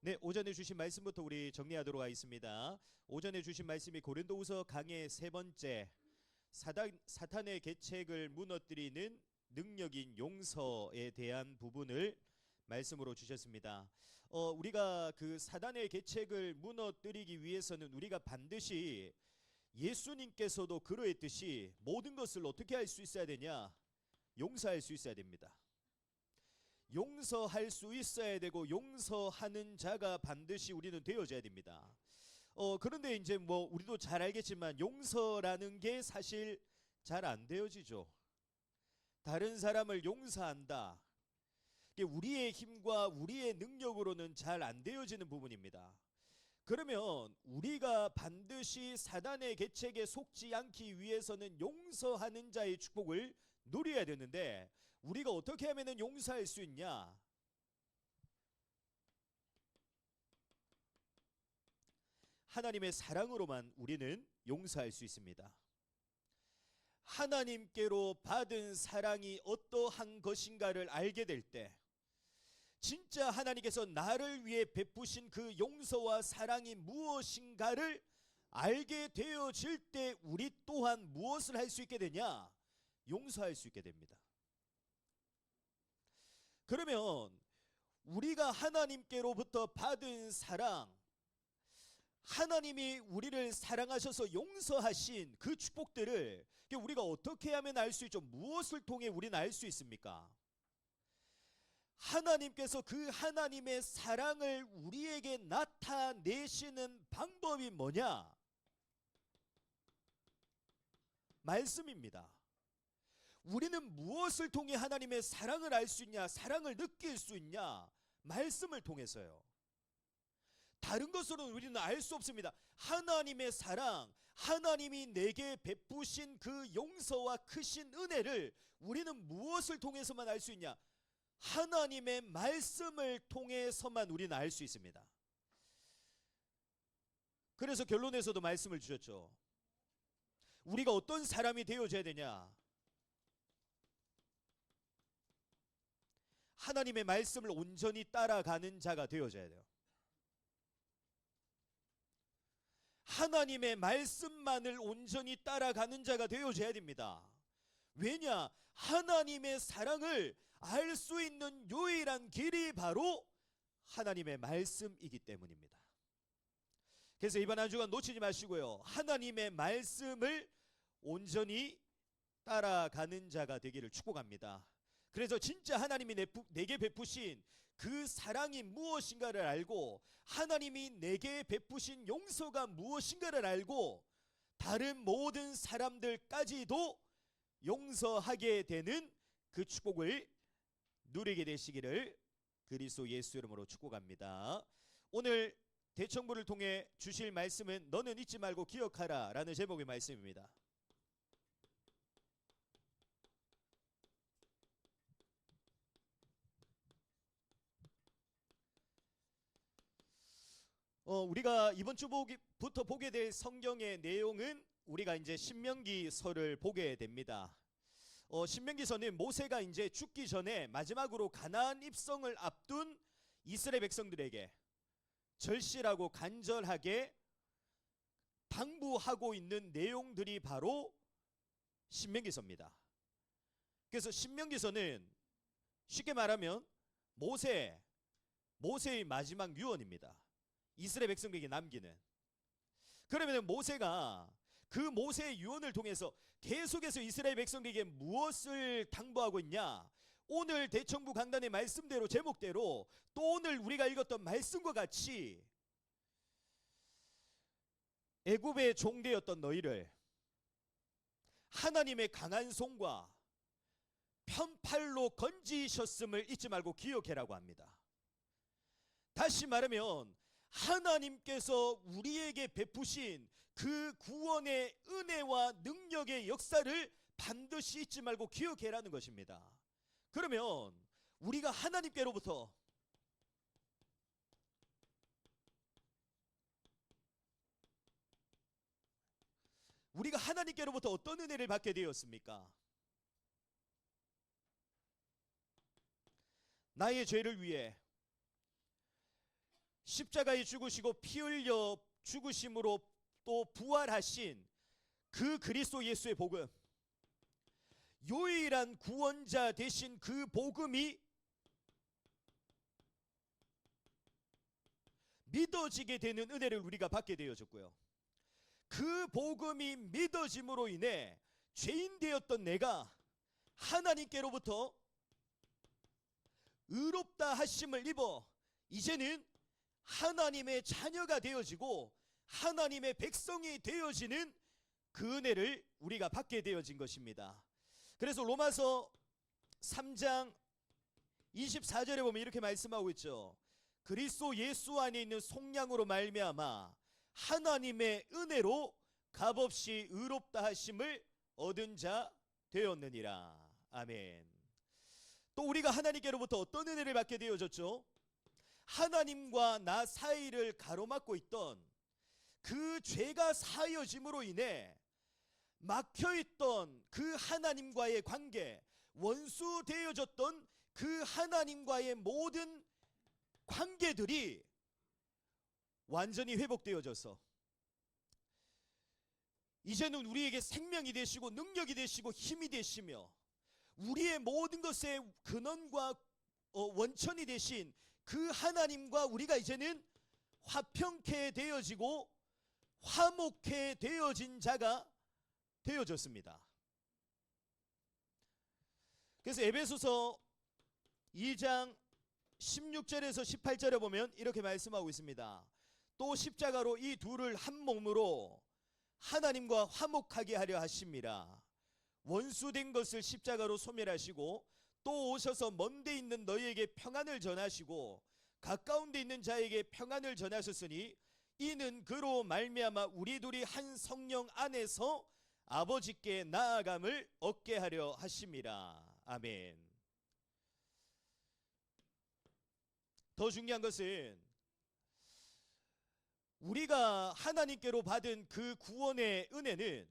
네, 오전에 주신 말씀부터 우리 정리하도록 하겠습니다. 오전에 주신 말씀이 고린도후서 강의 세 번째 사탄의 계책을 무너뜨리는 능력인 용서에 대한 부분을 말씀으로 주셨습니다. 우리가 그 사단의 계책을 무너뜨리기 위해서는 우리가 반드시 예수님께서도 그러했듯이 모든 것을 어떻게 할 수 있어야 되냐? 용서할 수 있어야 됩니다. 용서할 수 있어야 되고 용서하는 자가 반드시 우리는 되어져야 됩니다. 그런데 이제 우리도 잘 알겠지만 용서라는 게 사실 잘 안 되어지죠. 다른 사람을 용서한다. 우리의 힘과 우리의 능력으로는 잘 안 되어지는 부분입니다. 그러면 우리가 반드시 사단의 계책에 속지 않기 위해서는 용서하는 자의 축복을 누려야 되는데 우리가 어떻게 하면 용서할 수 있냐? 하나님의 사랑으로만 우리는 용서할 수 있습니다. 하나님께로 받은 사랑이 어떠한 것인가를 알게 될 때, 진짜 하나님께서 나를 위해 베푸신 그 용서와 사랑이 무엇인가를 알게 되어질 때 우리 또한 무엇을 할 수 있게 되냐? 용서할 수 있게 됩니다. 그러면 우리가 하나님께로부터 받은 사랑, 하나님이 우리를 사랑하셔서 용서하신 그 축복들을 우리가 어떻게 하면 알 수 있죠? 무엇을 통해 우리는 알 수 있습니까? 하나님께서 그 하나님의 사랑을 우리에게 나타내시는 방법이 뭐냐? 말씀입니다. 우리는 무엇을 통해 하나님의 사랑을 알 수 있냐? 사랑을 느낄 수 있냐? 말씀을 통해서요. 다른 것으로는 우리는 알 수 없습니다. 하나님의 사랑, 하나님이 내게 베푸신 그 용서와 크신 은혜를 우리는 무엇을 통해서만 알 수 있냐? 하나님의 말씀을 통해서만 우리는 알 수 있습니다. 그래서 결론에서도 말씀을 주셨죠. 우리가 어떤 사람이 되어져야 되냐? 하나님의 말씀을 온전히 따라가는 자가 되어져야 돼요. 하나님의 말씀만을 온전히 따라가는 자가 되어져야 됩니다. 왜냐? 하나님의 사랑을 알 수 있는 유일한 길이 바로 하나님의 말씀이기 때문입니다. 그래서 이번 한 주간 놓치지 마시고요. 하나님의 말씀을 온전히 따라가는 자가 되기를 축복합니다. 그래서 진짜 하나님이 내게 베푸신 그 사랑이 무엇인가를 알고, 하나님이 내게 베푸신 용서가 무엇인가를 알고, 다른 모든 사람들까지도 용서하게 되는 그 축복을 누리게 되시기를 그리스도 예수 이름으로 축복합니다. 오늘 대청부를 통해 주실 말씀은 너는 잊지 말고 기억하라 라는 제목의 말씀입니다. 우리가 이번 주부터 보게 될 성경의 내용은 우리가 이제 신명기서를 보게 됩니다. 신명기서는 모세가 이제 죽기 전에 마지막으로 가나안 입성을 앞둔 이스라엘 백성들에게 절실하고 간절하게 당부하고 있는 내용들이 바로 신명기서입니다. 그래서 신명기서는 쉽게 말하면 모세의 마지막 유언입니다. 이스라엘 백성에게 남기는. 그러면 모세가 그 모세의 유언을 통해서 계속해서 이스라엘 백성에게 무엇을 당부하고 있냐? 오늘 대청부 강단의 말씀대로, 제목대로 또 오늘 우리가 읽었던 말씀과 같이 애굽의 종되었던 너희를 하나님의 강한 손과 편팔로 건지셨음을 잊지 말고 기억해라고 합니다. 다시 말하면 하나님께서 우리에게 베푸신 그 구원의 은혜와 능력의 역사를 반드시 잊지 말고 기억해라는 것입니다. 그러면 우리가 하나님께로부터 어떤 은혜를 받게 되었습니까? 나의 죄를 위해 십자가에 죽으시고 피 흘려 죽으심으로 또 부활하신 그 그리스도 예수의 복음, 유일한 구원자 되신 그 복음이 믿어지게 되는 은혜를 우리가 받게 되어졌고요. 그 복음이 믿어짐으로 인해 죄인 되었던 내가 하나님께로부터 의롭다 하심을 입어 이제는 하나님의 자녀가 되어지고 하나님의 백성이 되어지는 그 은혜를 우리가 받게 되어진 것입니다. 그래서 로마서 3장 24절에 보면 이렇게 말씀하고 있죠. 그리스도 예수 안에 있는 속량으로 말미암아 하나님의 은혜로 값없이 의롭다 하심을 얻은 자 되었느니라. 아멘. 또 우리가 하나님께로부터 어떤 은혜를 받게 되어졌죠? 하나님과 나 사이를 가로막고 있던 그 죄가 사여짐으로 인해 막혀있던 그 하나님과의 관계, 원수 되어졌던 그 하나님과의 모든 관계들이 완전히 회복되어져서 이제는 우리에게 생명이 되시고 능력이 되시고 힘이 되시며 우리의 모든 것의 근원과 원천이 되신 그 하나님과 우리가 이제는 화평케 되어지고 화목케 되어진 자가 되어졌습니다. 그래서 에베소서 2장 16절에서 18절에 보면 이렇게 말씀하고 있습니다. 또 십자가로 이 둘을 한 몸으로 하나님과 화목하게 하려 하심이라. 원수된 것을 십자가로 소멸하시고 또 오셔서 먼 데 있는 너희에게 평안을 전하시고 가까운 데 있는 자에게 평안을 전하셨으니 이는 그로 말미암아 우리 둘이 한 성령 안에서 아버지께 나아감을 얻게 하려 하심이라. 아멘. 더 중요한 것은 우리가 하나님께로 받은 그 구원의 은혜는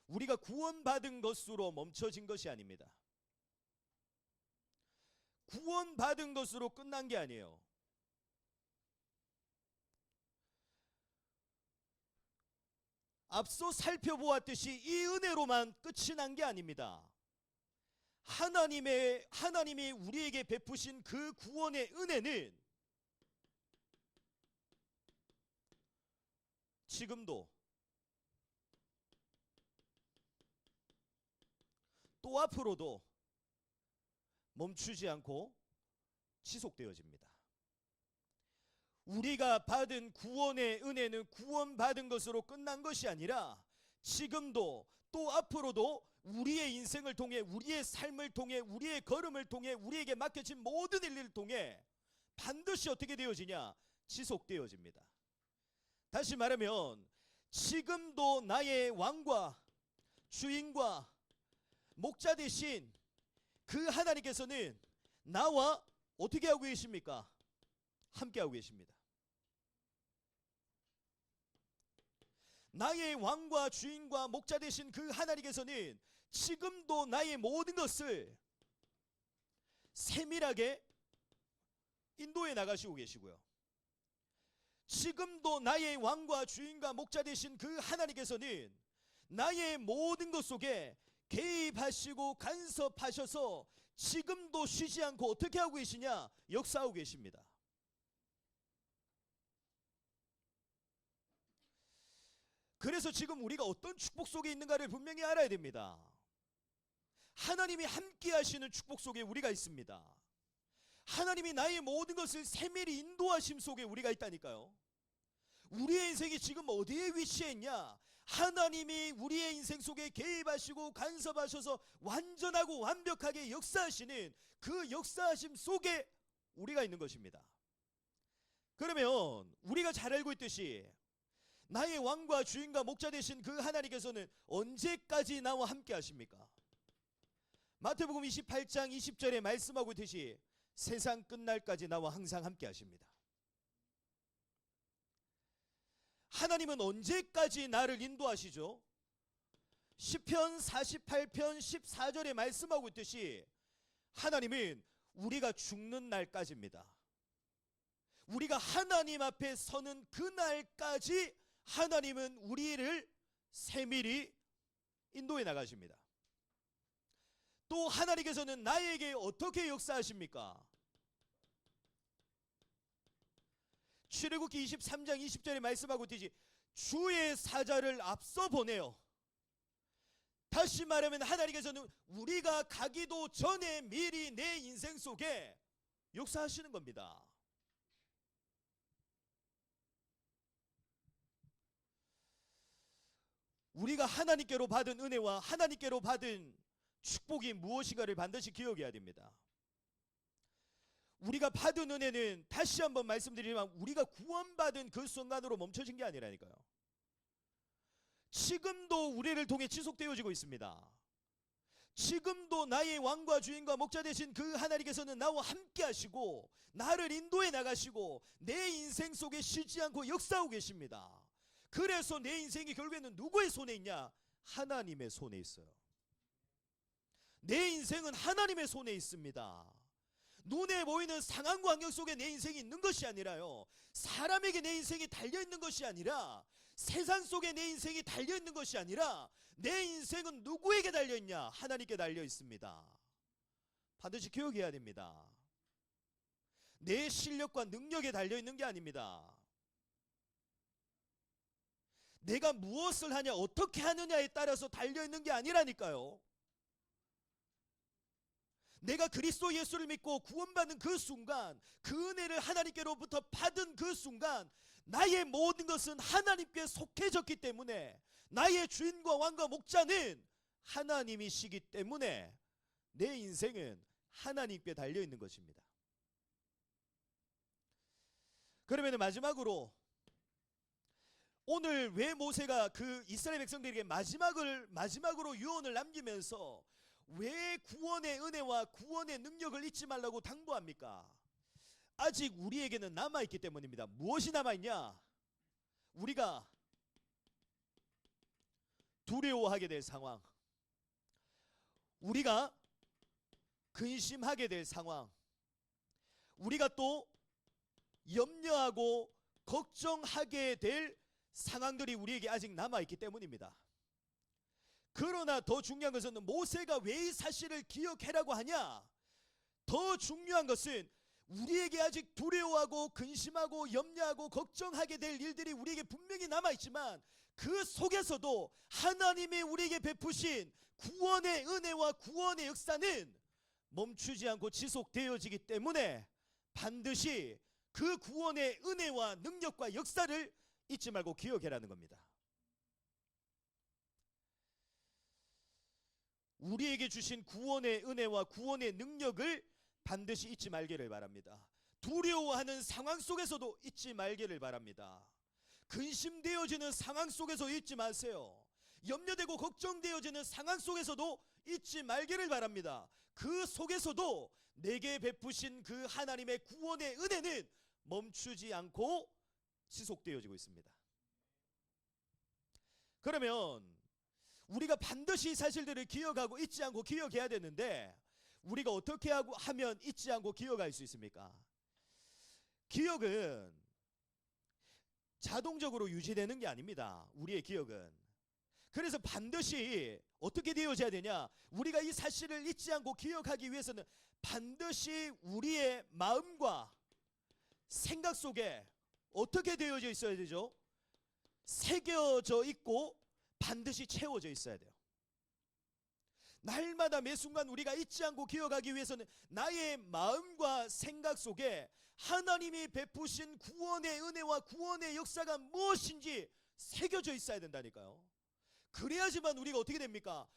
우리가 구원받은 것으로 멈춰진 것이 아닙니다. 구원받은 것으로 끝난 게 아니에요. 앞서 살펴보았듯이 이 은혜로만 끝이 난 게 아닙니다. 하나님이 우리에게 베푸신 그 구원의 은혜는 지금도 또 앞으로도 멈추지 않고 지속되어집니다. 우리가 받은 구원의 은혜는 구원받은 것으로 끝난 것이 아니라 지금도 또 앞으로도 우리의 인생을 통해 우리의 삶을 통해 우리의 걸음을 통해 우리에게 맡겨진 모든 일을 통해 반드시 어떻게 되어지냐? 지속되어집니다. 다시 말하면 지금도 나의 왕과 주인과 목자 되신 그 하나님께서는 나와 어떻게 하고 계십니까? 함께 하고 계십니다. 나의 왕과 주인과 목자 되신 그 하나님께서는 지금도 나의 모든 것을 세밀하게 인도해 나가시고 계시고요. 지금도 나의 왕과 주인과 목자 되신 그 하나님께서는 나의 모든 것 속에 개입하시고 간섭하셔서 지금도 쉬지 않고 어떻게 하고 계시냐? 역사하고 계십니다. 그래서 지금 우리가 어떤 축복 속에 있는가를 분명히 알아야 됩니다. 하나님이 함께 하시는 축복 속에 우리가 있습니다. 하나님이 나의 모든 것을 세밀히 인도하심 속에 우리가 있다니까요. 우리의 인생이 지금 어디에 위치해 있냐? 하나님이 우리의 인생 속에 개입하시고 간섭하셔서 완전하고 완벽하게 역사하시는 그 역사하심 속에 우리가 있는 것입니다. 그러면 우리가 잘 알고 있듯이 나의 왕과 주인과 목자 되신 그 하나님께서는 언제까지 나와 함께 하십니까? 마태복음 28장 20절에 말씀하고 있듯이 세상 끝날까지 나와 항상 함께 하십니다. 하나님은 언제까지 나를 인도하시죠? 시편 48편 14절에 말씀하고 있듯이 하나님은 우리가 죽는 날까지입니다. 우리가 하나님 앞에 서는 그날까지 하나님은 우리를 세밀히 인도해 나가십니다. 또 하나님께서는 나에게 어떻게 역사하십니까? 출애굽기 23장 20절에 말씀하고 있듯이 주의 사자를 앞서 보내요. 다시 말하면 하나님께서는 우리가 가기도 전에 미리 내 인생 속에 역사하시는 겁니다. 우리가 하나님께로 받은 은혜와 하나님께로 받은 축복이 무엇인가를 반드시 기억해야 됩니다. 우리가 받은 은혜는 다시 한번 말씀드리지만 우리가 구원받은 그 순간으로 멈춰진 게 아니라니까요. 지금도 우리를 통해 지속되어지고 있습니다. 지금도 나의 왕과 주인과 목자 되신 그 하나님께서는 나와 함께 하시고 나를 인도해 나가시고 내 인생 속에 쉬지 않고 역사하고 계십니다. 그래서 내 인생이 결국에는 누구의 손에 있냐? 하나님의 손에 있어요. 내 인생은 하나님의 손에 있습니다. 눈에 보이는 상황과 환경 속에 내 인생이 있는 것이 아니라요, 사람에게 내 인생이 달려있는 것이 아니라, 세상 속에 내 인생이 달려있는 것이 아니라 내 인생은 누구에게 달려있냐? 하나님께 달려있습니다. 반드시 기억해야 됩니다. 내 실력과 능력에 달려있는 게 아닙니다. 내가 무엇을 하냐, 어떻게 하느냐에 따라서 달려있는 게 아니라니까요. 내가 그리스도 예수를 믿고 구원받는 그 순간, 그 은혜를 하나님께로부터 받은 그 순간, 나의 모든 것은 하나님께 속해졌기 때문에, 나의 주인과 왕과 목자는 하나님이시기 때문에 내 인생은 하나님께 달려있는 것입니다. 그러면 마지막으로, 오늘 왜 모세가 그 이스라엘 백성들에게 마지막으로 유언을 남기면서 왜 구원의 은혜와 구원의 능력을 잊지 말라고 당부합니까? 아직 우리에게는 남아있기 때문입니다. 무엇이 남아있냐? 우리가 두려워하게 될 상황, 우리가 근심하게 될 상황, 우리가 또 염려하고 걱정하게 될 상황들이 우리에게 아직 남아있기 때문입니다. 그러나 더 중요한 것은 모세가 왜 이 사실을 기억해라고 하냐? 더 중요한 것은 우리에게 아직 두려워하고 근심하고 염려하고 걱정하게 될 일들이 우리에게 분명히 남아있지만 그 속에서도 하나님이 우리에게 베푸신 구원의 은혜와 구원의 역사는 멈추지 않고 지속되어지기 때문에 반드시 그 구원의 은혜와 능력과 역사를 잊지 말고 기억해라는 겁니다. 우리에게 주신 구원의 은혜와 구원의 능력을 반드시 잊지 말기를 바랍니다. 두려워하는 상황 속에서도 잊지 말기를 바랍니다. 근심되어지는 상황 속에서 잊지 마세요. 염려되고 걱정되어지는 상황 속에서도 잊지 말기를 바랍니다. 그 속에서도 내게 베푸신 그 하나님의 구원의 은혜는 멈추지 않고 지속되어지고 있습니다. 그러면 우리가 반드시 이 사실들을 기억하고 잊지 않고 기억해야 되는데, 우리가 어떻게 하면 잊지 않고 기억할 수 있습니까? 기억은 자동적으로 유지되는 게 아닙니다. 우리의 기억은. 그래서 반드시 어떻게 되어져야 되냐? 우리가 이 사실을 잊지 않고 기억하기 위해서는 반드시 우리의 마음과 생각 속에 어떻게 되어져 있어야 되죠? 새겨져 있고 반드시 채워져 있어야 돼요. 날마다 매 순간 우리가 잊지 않고 기억하기 위해서는 나의 마음과 생각 속에 하나님이 베푸신 구원의 은혜와 구원의 역사가 무엇인지 새겨져 있어야 된다니까요. 그래야지만 우리가 어떻게 됩니까?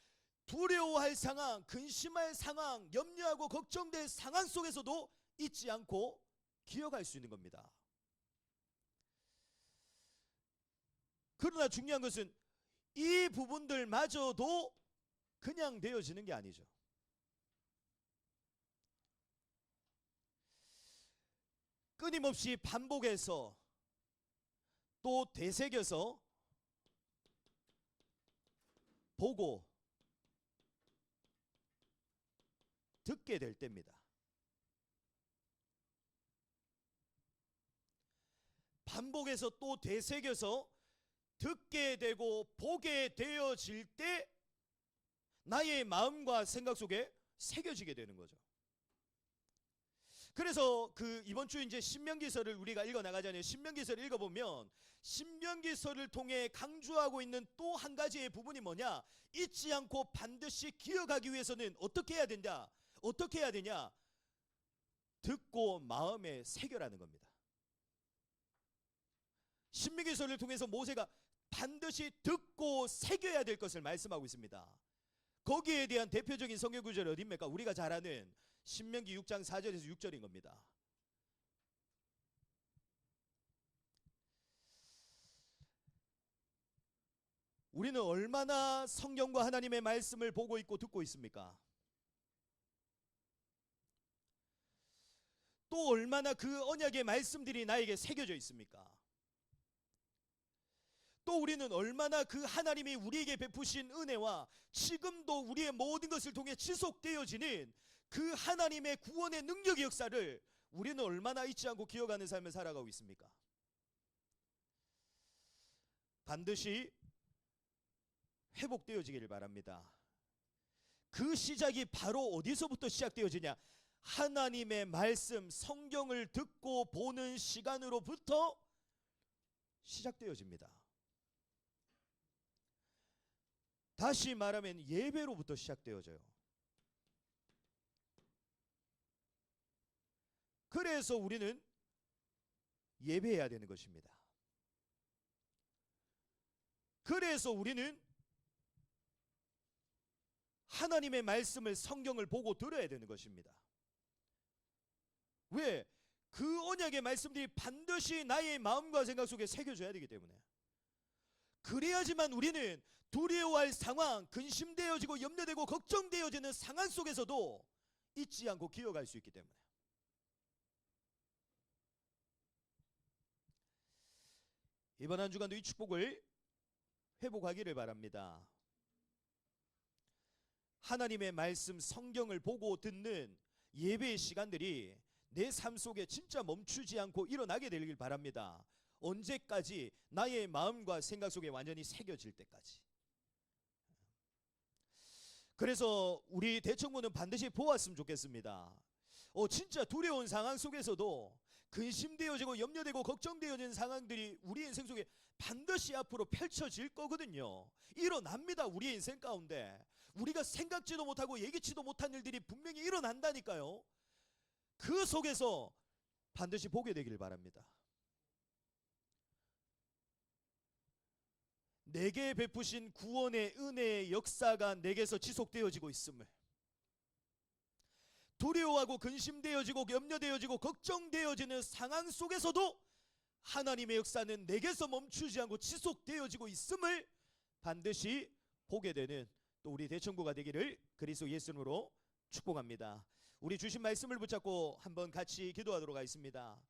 두려워할 상황, 근심할 상황, 염려하고 걱정될 상황 속에서도 잊지 않고 기억할 수 있는 겁니다. 그러나 중요한 것은 이 부분들마저도 그냥 되어지는 게 아니죠. 끊임없이 반복해서 또 되새겨서 보고 듣게 될 때입니다. 반복해서 또 되새겨서 듣게 되고 보게 되어질 때 나의 마음과 생각 속에 새겨지게 되는 거죠. 그래서 이번 주 이제 신명기서를 우리가 읽어 나가잖아요. 신명기서를 읽어보면 신명기서를 통해 강조하고 있는 또 한 가지의 부분이 뭐냐? 잊지 않고 반드시 기억하기 위해서는 어떻게 해야 된다? 어떻게 해야 되냐? 듣고 마음에 새겨라는 겁니다. 신명기서를 통해서 모세가 반드시 듣고 새겨야 될 것을 말씀하고 있습니다. 거기에 대한 대표적인 성경 구절이 어디입니까? 우리가 잘 아는 신명기 6장 4절에서 6절인 겁니다. 우리는 얼마나 성경과 하나님의 말씀을 보고 있고 듣고 있습니까? 또 얼마나 그 언약의 말씀들이 나에게 새겨져 있습니까? 또 우리는 얼마나 그 하나님이 우리에게 베푸신 은혜와 지금도 우리의 모든 것을 통해 지속되어지는 그 하나님의 구원의 능력의 역사를 우리는 얼마나 잊지 않고 기억하는 삶을 살아가고 있습니까? 반드시 회복되어지기를 바랍니다. 그 시작이 바로 어디서부터 시작되어지냐? 하나님의 말씀, 성경을 듣고 보는 시간으로부터 시작되어집니다. 다시 말하면 예배로부터 시작되어져요. 그래서 우리는 예배해야 되는 것입니다. 그래서 우리는 하나님의 말씀을, 성경을 보고 들어야 되는 것입니다. 왜? 그 언약의 말씀들이 반드시 나의 마음과 생각 속에 새겨져야 되기 때문에. 그래야지만 우리는 두려워할 상황, 근심되어지고 염려되고 걱정되어지는 상황 속에서도 잊지 않고 기억할 수 있기 때문에. 이번 한 주간도 이 축복을 회복하기를 바랍니다. 하나님의 말씀, 성경을 보고 듣는 예배의 시간들이 내 삶 속에 진짜 멈추지 않고 일어나게 되길 바랍니다. 언제까지? 나의 마음과 생각 속에 완전히 새겨질 때까지. 그래서 우리 대청구는 반드시 보았으면 좋겠습니다. 진짜 두려운 상황 속에서도 근심되어지고 염려되고 걱정되어지는 상황들이 우리 인생 속에 반드시 앞으로 펼쳐질 거거든요. 일어납니다. 우리의 인생 가운데 우리가 생각지도 못하고 예기치도 못한 일들이 분명히 일어난다니까요. 그 속에서 반드시 보게 되길 바랍니다. 내게 베푸신 구원의 은혜의 역사가 내게서 지속되어지고 있음을, 두려워하고 근심되어지고 염려되어지고 걱정되어지는 상황 속에서도 하나님의 역사는 내게서 멈추지 않고 지속되어지고 있음을 반드시 보게 되는 또 우리 대청구가 되기를 그리스도 예수님으로 축복합니다. 우리 주신 말씀을 붙잡고 한번 같이 기도하도록 하겠습니다.